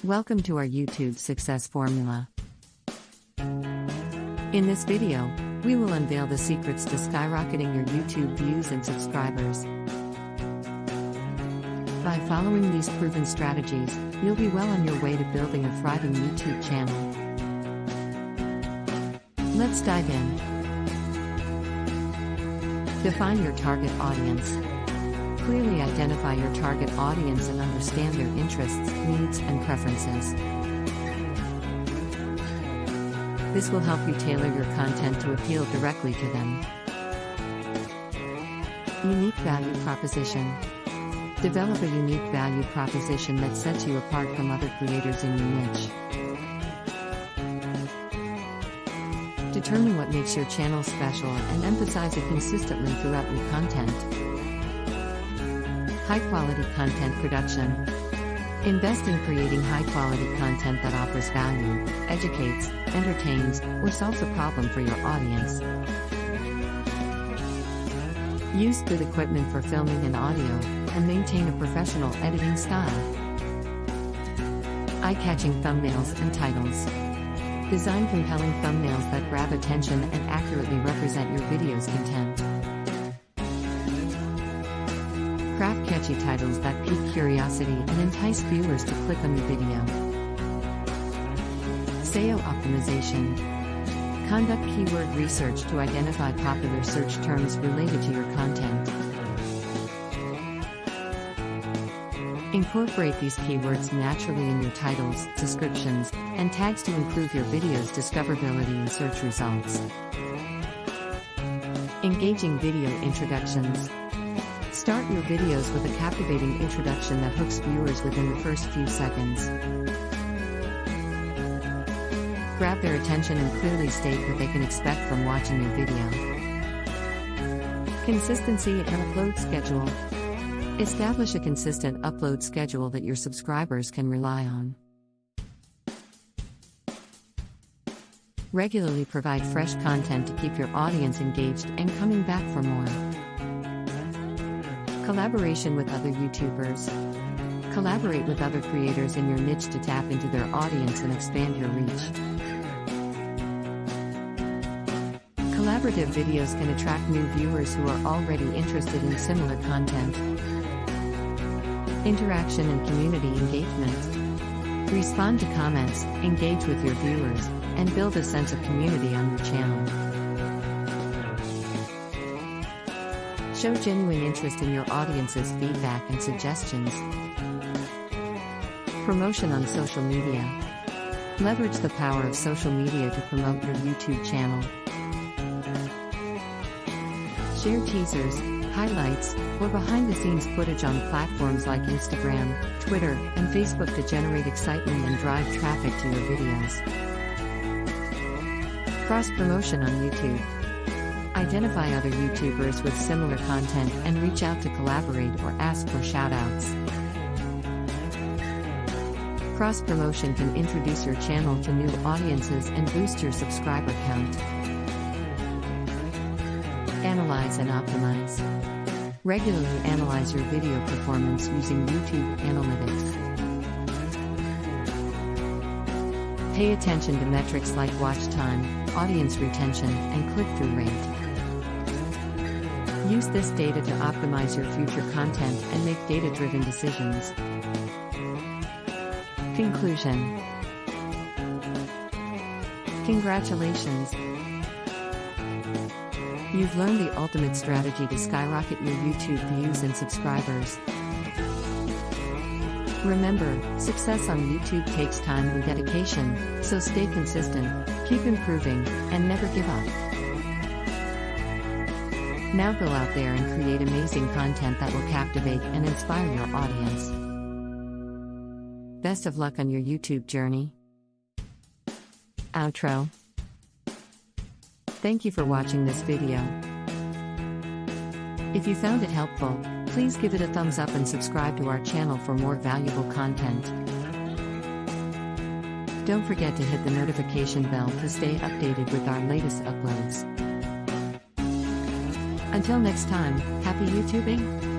Welcome to our YouTube success formula. In this video, we will unveil the secrets to skyrocketing your YouTube views and subscribers. By following these proven strategies, you'll be well on your way to building a thriving YouTube channel. Let's dive in. Define your target audience. Clearly identify your target audience and understand their interests, needs, and preferences. This will help you tailor your content to appeal directly to them. Unique value proposition. Develop a unique value proposition that sets you apart from other creators in your niche. Determine what makes your channel special and emphasize it consistently throughout your content. High-quality content production. Invest in creating high-quality content that offers value, educates, entertains, or solves a problem for your audience. Use good equipment for filming and audio, and maintain a professional editing style. Eye-catching thumbnails and titles. Design compelling thumbnails that grab attention and accurately represent your video's content. Craft catchy titles that pique curiosity and entice viewers to click on your video. SEO optimization. Conduct keyword research to identify popular search terms related to your content. Incorporate these keywords naturally in your titles, descriptions, and tags to improve your video's discoverability in search results. Engaging video introductions. Start your videos with a captivating introduction that hooks viewers within the first few seconds. Grab their attention and clearly state what they can expect from watching your video. Consistency and upload schedule. Establish a consistent upload schedule that your subscribers can rely on. Regularly provide fresh content to keep your audience engaged and coming back for more. Collaboration with other YouTubers. Collaborate with other creators in your niche to tap into their audience and expand your reach. Collaborative videos can attract new viewers who are already interested in similar content. Interaction and community engagement. Respond to comments, engage with your viewers, and build a sense of community on your channel. Show genuine interest in your audience's feedback and suggestions. Promotion on social media. Leverage the power of social media to promote your YouTube channel. Share teasers, highlights, or behind-the-scenes footage on platforms like Instagram, Twitter, and Facebook to generate excitement and drive traffic to your videos. Cross-promotion on YouTube. Identify other YouTubers with similar content and reach out to collaborate or ask for shoutouts. Cross-promotion can introduce your channel to new audiences and boost your subscriber count. Analyze and optimize. Regularly analyze your video performance using YouTube Analytics. Pay attention to metrics like watch time, audience retention, and click-through rate. Use this data to optimize your future content and make data-driven decisions. Conclusion. Congratulations! You've learned the ultimate strategy to skyrocket your YouTube views and subscribers. Remember, success on YouTube takes time and dedication, so stay consistent, keep improving, and never give up. Now go out there and create amazing content that will captivate and inspire your audience. Best of luck on your YouTube journey. Outro. Thank you for watching this video. If you found it helpful, please give it a thumbs up and subscribe to our channel for more valuable content. Don't forget to hit the notification bell to stay updated with our latest uploads. Until next time, happy YouTubing!